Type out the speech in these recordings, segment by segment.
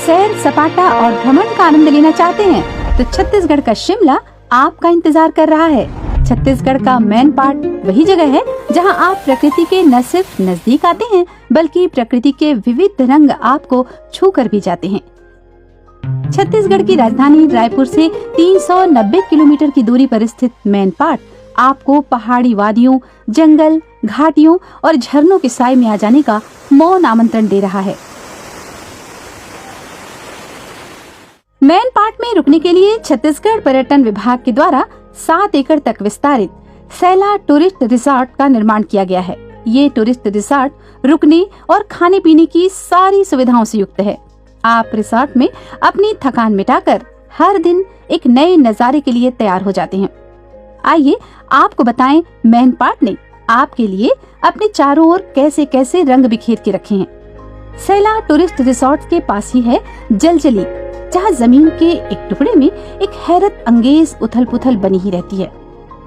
सैर सपाटा और भ्रमण का आनंद लेना चाहते हैं तो छत्तीसगढ़ का शिमला आपका इंतजार कर रहा है। छत्तीसगढ़ का मैन पार्ट वही जगह है जहां आप प्रकृति के न सिर्फ नजदीक आते हैं बल्कि प्रकृति के विविध रंग आपको छू कर भी जाते हैं। छत्तीसगढ़ की राजधानी रायपुर से 390 किलोमीटर की दूरी पर स्थित मैन पार्ट आपको पहाड़ी वादियों, जंगल, घाटियों और झरनों के साए में आ जाने का मौन आमंत्रण दे रहा है। मैन पार्ट में रुकने के लिए छत्तीसगढ़ पर्यटन विभाग के द्वारा 7 एकड़ तक विस्तारित सैला टूरिस्ट रिसोर्ट का निर्माण किया गया है। ये टूरिस्ट रिसोर्ट रुकने और खाने पीने की सारी सुविधाओं से युक्त है। आप रिसोर्ट में अपनी थकान मिटाकर हर दिन एक नए नजारे के लिए तैयार हो जाते हैं। आइए आपको बताएं मैन पार्ट ने आपके लिए अपने चारों ओर कैसे कैसे रंग बिखेर के रखे हैं। सैला टूरिस्ट रिसोर्ट के पास ही है जलजली, जहां जमीन के एक टुकड़े में एक हैरत अंगेज उथल पुथल बनी ही रहती है।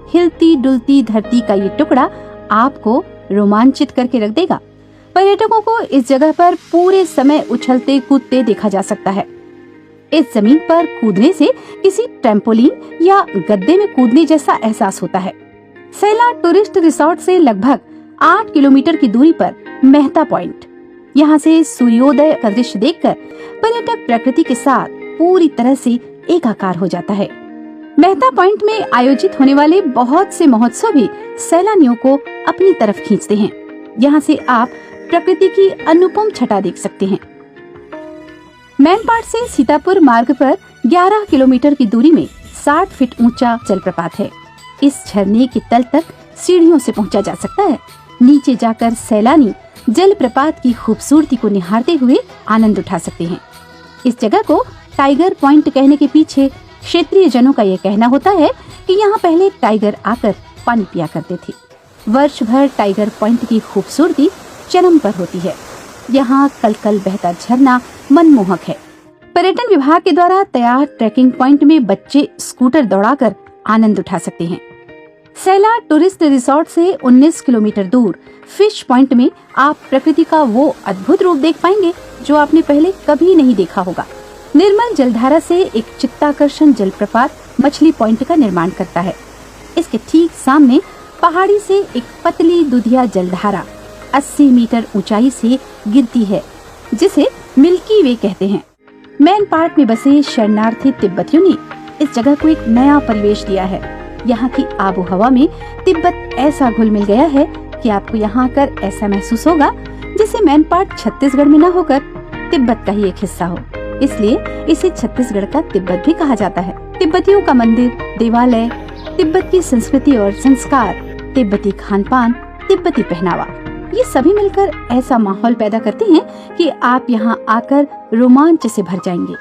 हिलती डुलती धरती का ये टुकड़ा आपको रोमांचित करके रख देगा। पर्यटकों को इस जगह पर पूरे समय उछलते कूदते देखा जा सकता है। इस जमीन पर कूदने से किसी ट्रैम्पोलिन या गद्दे में कूदने जैसा एहसास होता है। सैला टूरिस्ट रिसोर्ट से लगभग 8 किलोमीटर की दूरी पर मेहता पॉइंट, यहाँ से सूर्योदय का दृश्य देखकर पर्यटक प्रकृति के साथ पूरी तरह से एकाकार हो जाता है। मेहता पॉइंट में आयोजित होने वाले बहुत से महोत्सव भी सैलानियों को अपनी तरफ खींचते हैं। यहाँ से आप प्रकृति की अनुपम छटा देख सकते हैं। मैन पार्ट से सीतापुर मार्ग पर 11 किलोमीटर की दूरी में 60 फीट ऊंचा जलप्रपात है। इस झरने के तल तक सीढ़ियों से पहुंचा जा सकता है। नीचे जाकर सैलानी जलप्रपात की खूबसूरती को निहारते हुए आनंद उठा सकते हैं। इस जगह को टाइगर पॉइंट कहने के पीछे क्षेत्रीय जनों का यह कहना होता है कि यहाँ पहले टाइगर आकर पानी पिया करते थे। वर्ष भर टाइगर पॉइंट की खूबसूरती चरम पर होती है। यहाँ कल कल बहता झरना मनमोहक है। पर्यटन विभाग के द्वारा तैयार ट्रैकिंग पॉइंट में बच्चे स्कूटर दौड़ाकर आनंद उठा सकते हैं। सैला टूरिस्ट रिसोर्ट से 19 किलोमीटर दूर फिश पॉइंट में आप प्रकृति का वो अद्भुत रूप देख पाएंगे जो आपने पहले कभी नहीं देखा होगा। निर्मल जलधारा से एक चित्ताकर्षण जलप्रपात मछली पॉइंट का निर्माण करता है। इसके ठीक सामने पहाड़ी से एक पतली दुधिया जलधारा 80 मीटर ऊंचाई से गिरती है, जिसे मिल्की वे कहते हैं। मैन पार्ट में बसे शरणार्थी तिब्बतियों ने इस जगह को एक नया परिवेश दिया है। यहाँ की आबो हवा में तिब्बत ऐसा घुल मिल गया है कि आपको यहाँ आकर ऐसा महसूस होगा जैसे मैन पार्ट छत्तीसगढ़ में न होकर तिब्बत का ही एक हिस्सा हो। इसलिए इसे छत्तीसगढ़ का तिब्बत भी कहा जाता है। तिब्बतियों का मंदिर, देवालय, तिब्बत की संस्कृति और संस्कार, तिब्बती खान पान, तिब्बती पहनावा, ये सभी मिलकर ऐसा माहौल पैदा करते हैं कि आप यहाँ आकर रोमांच से भर जाएंगे।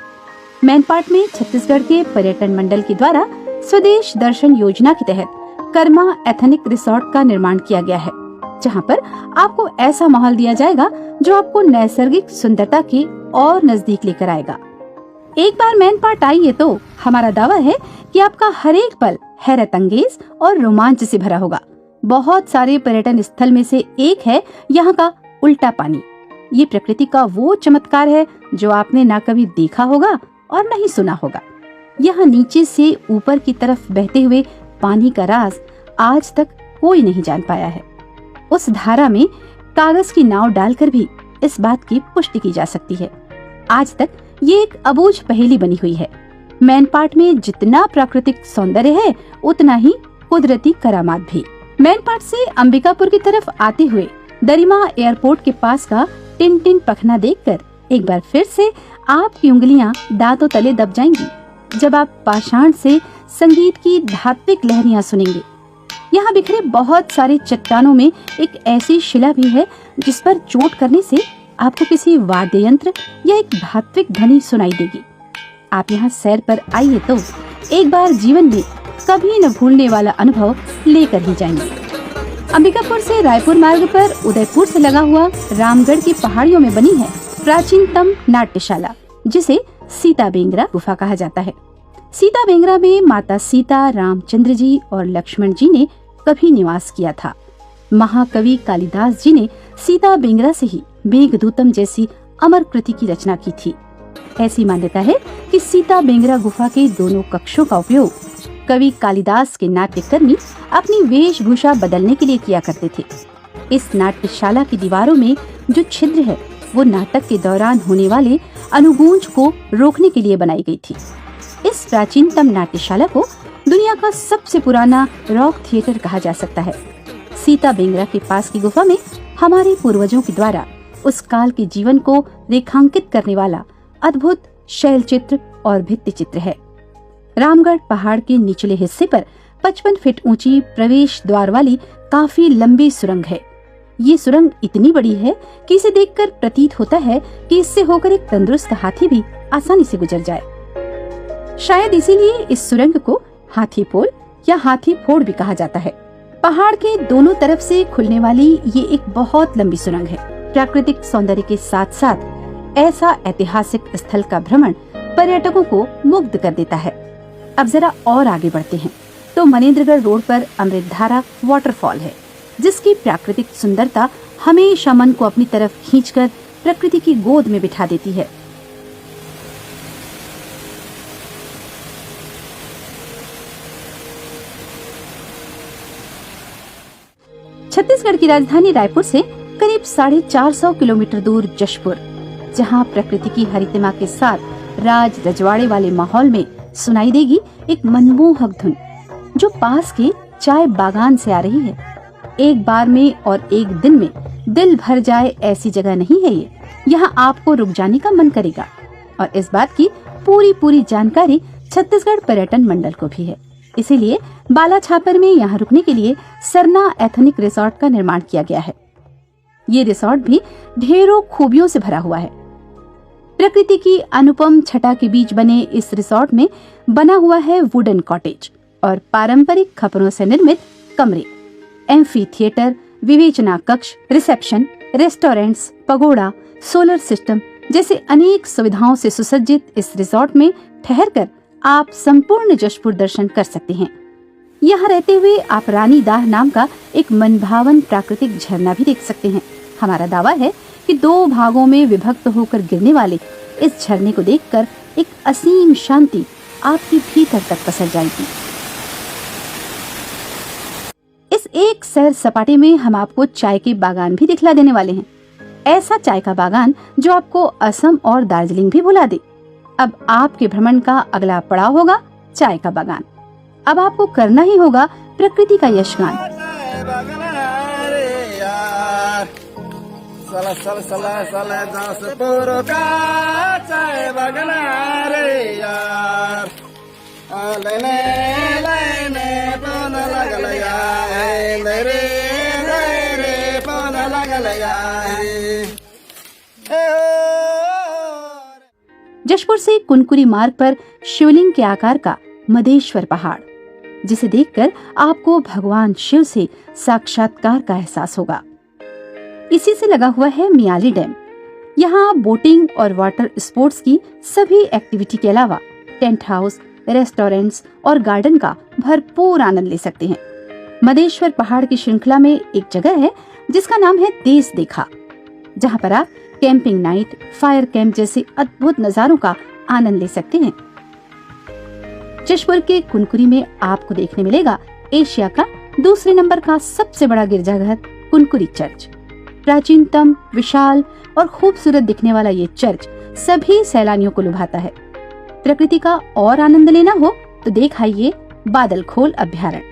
मैन पार्ट में छत्तीसगढ़ के पर्यटन मंडल के द्वारा स्वदेश दर्शन योजना के तहत कर्मा एथनिक रिसोर्ट का निर्माण किया गया है, जहाँ पर आपको ऐसा माहौल दिया जाएगा जो आपको नैसर्गिक सुंदरता के और नजदीक लेकर आएगा। एक बार मैन पार्ट आइए तो हमारा दावा है कि आपका हर एक पल हैरत अंगेज और रोमांच से भरा होगा। बहुत सारे पर्यटन स्थल में से एक है यहाँ का उल्टा पानी। ये प्रकृति का वो चमत्कार है जो आपने ना कभी देखा होगा और न ही सुना होगा। यहाँ नीचे से ऊपर की तरफ बहते हुए पानी का राज आज तक कोई नहीं जान पाया है। उस धारा में कागज की नाव डालकर भी इस बात की पुष्टि की जा सकती है। आज तक ये एक अबूझ पहेली बनी हुई है। मैन पार्ट में जितना प्राकृतिक सौंदर्य है उतना ही कुदरती करामात भी। मैन पार्ट से अंबिकापुर की तरफ आते हुए दरिमा एयरपोर्ट के पास का टिन टिन पखना देखकर एक बार फिर से आपकी उंगलियां दांतों तले दब जाएंगी जब आप पाषाण से संगीत की धात्विक लहरियां सुनेंगे। यहाँ बिखरे बहुत सारी चट्टानों में एक ऐसी शिला भी है जिस पर चोट करने से आपको किसी वाद्य यंत्र या एक धात्विक ध्वनि सुनाई देगी। आप यहाँ सैर पर आइए तो एक बार जीवन में कभी न भूलने वाला अनुभव लेकर ही जाएंगे। अंबिकापुर से रायपुर मार्ग पर उदयपुर से लगा हुआ रामगढ़ की पहाड़ियों में बनी है प्राचीनतम नाट्यशाला, जिसे सीता बेंगरा गुफा कहा जाता है। सीता बेंगरा में माता सीता, रामचंद्र जी और लक्ष्मण जी ने कभी निवास किया था। महाकवि कालिदास जी ने सीता बेंगरा से ही मेघदूतम जैसी अमर कृति की रचना की थी। ऐसी मान्यता है कि सीता बेंगरा गुफा के दोनों कक्षों का उपयोग कवि कालिदास के नाट्यकर्मी अपनी वेशभूषा बदलने के लिए किया करते थे। इस नाट्यशाला की दीवारों में जो छिद्र है वो नाटक के दौरान होने वाले अनुगूंज को रोकने के लिए बनाई गई थी। इस प्राचीनतम नाट्यशाला को दुनिया का सबसे पुराना रॉक थिएटर कहा जा सकता है। सीता बेंगरा के पास की गुफा में हमारे पूर्वजों के द्वारा उस काल के जीवन को रेखांकित करने वाला अद्भुत शैल चित्र और भित्ति चित्र है। रामगढ़ पहाड़ के निचले हिस्से पर 55 फीट ऊंची प्रवेश द्वार वाली काफी लंबी सुरंग है। ये सुरंग इतनी बड़ी है कि इसे देखकर प्रतीत होता है कि इससे होकर एक तंदुरुस्त हाथी भी आसानी से गुजर जाए। शायद इसीलिए इस सुरंग को हाथी पोल या हाथी फोड़ भी कहा जाता है। पहाड़ के दोनों तरफ से खुलने वाली ये एक बहुत लंबी सुरंग है। प्राकृतिक सौंदर्य के साथ साथ ऐसा ऐतिहासिक स्थल का भ्रमण पर्यटकों को मुग्ध कर देता है। अब जरा और आगे बढ़ते हैं तो मनेंद्रगढ़ रोड पर अमृतधारा वाटरफॉल है, जिसकी प्राकृतिक सुंदरता हमेशा मन को अपनी तरफ खींचकर प्रकृति की गोद में बिठा देती है। छत्तीसगढ़ की राजधानी रायपुर से करीब 450 किलोमीटर दूर जशपुर, जहां प्रकृति की हरितिमा के साथ राज रजवाड़े वाले माहौल में सुनाई देगी एक मनमोहक धुन जो पास के चाय बागान से आ रही है। एक बार में और एक दिन में दिल भर जाए ऐसी जगह नहीं है ये। यहाँ आपको रुक जाने का मन करेगा और इस बात की पूरी जानकारी छत्तीसगढ़ पर्यटन मंडल को भी है। इसीलिए बाला छापर में यहाँ रुकने के लिए सरना एथनिक रिसोर्ट का निर्माण किया गया है। ये रिसोर्ट भी ढेरों खूबियों से भरा हुआ है। प्रकृति की अनुपम छटा के बीच बने इस रिसोर्ट में बना हुआ है वुडन कॉटेज और पारंपरिक खपरों से निर्मित कमरे, एम्फी थिएटर, विवेचना कक्ष, reception, restaurants, pagoda, solar system जैसे अनेक सुविधाओं से सुसज्जित इस रिसोर्ट में ठहरकर आप संपूर्ण जशपुर दर्शन कर सकते हैं। यहाँ रहते हुए आप रानी दाह नाम का एक मनभावन प्राकृतिक झरना भी देख सकते हैं। हमारा दावा है कि 2 भागों में विभक्त होकर गिरने वाले इस झरने को देखकर एक असीम शांति आपके भीतर तक पसर जाएगी। इस एक सैर सपाटे में हम आपको चाय के बागान भी दिखला देने वाले हैं। ऐसा चाय का बागान जो आपको असम और दार्जिलिंग भी भुला दे। अब आपके भ्रमण का अगला पड़ाव होगा चाय का बागान। अब आपको करना ही होगा प्रकृति का यशगान। जशपुर से कुनकुरी मार्ग पर शिवलिंग के आकार का मदेश्वर पहाड़, जिसे देखकर आपको भगवान शिव से साक्षात्कार का एहसास होगा। इसी से लगा हुआ है मियाली डैम। यहाँ बोटिंग और वाटर स्पोर्ट्स की सभी एक्टिविटी के अलावा टेंट हाउस, रेस्टोरेंट्स और गार्डन का भरपूर आनंद ले सकते हैं। मदेश्वर पहाड़ की श्रृंखला में एक जगह है जिसका नाम है देश देखा, जहाँ पर आप कैंपिंग नाइट, फायर कैंप जैसे अद्भुत नजारों का आनंद ले सकते हैं। जशपुर के कुनकुरी में आपको देखने मिलेगा एशिया का दूसरे नंबर का सबसे बड़ा गिरजाघर कुनकुरी चर्च। प्राचीनतम, विशाल और खूबसूरत दिखने वाला ये चर्च सभी सैलानियों को लुभाता है। प्रकृति का और आनंद लेना हो तो देख आइए बादलखोल अभ्यारण्य।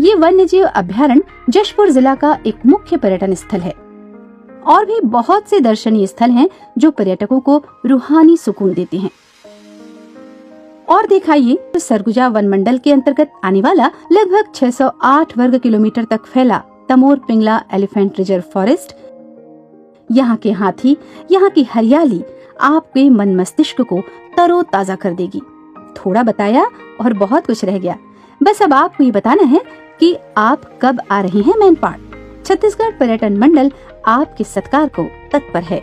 ये वन्यजीव अभ्यारण्य जशपुर जिला का एक मुख्य पर्यटन स्थल है। और भी बहुत से दर्शनीय स्थल हैं जो पर्यटकों को रूहानी सुकून देते हैं। और दिखाइए तो सरगुजा वन मंडल के अंतर्गत आने वाला लगभग 608 वर्ग किलोमीटर तक फैला Tamor Pingala elephant reserve forest. यहाँ के हाथी, यहाँ की हरियाली आपके मन मस्तिष्क को तरोताजा कर देगी। थोड़ा बताया और बहुत कुछ रह गया। बस अब आपको ये बताना है कि आप कब आ रहे हैं मैनपाट। छत्तीसगढ़ पर्यटन मंडल आपके सत्कार को तत्पर है।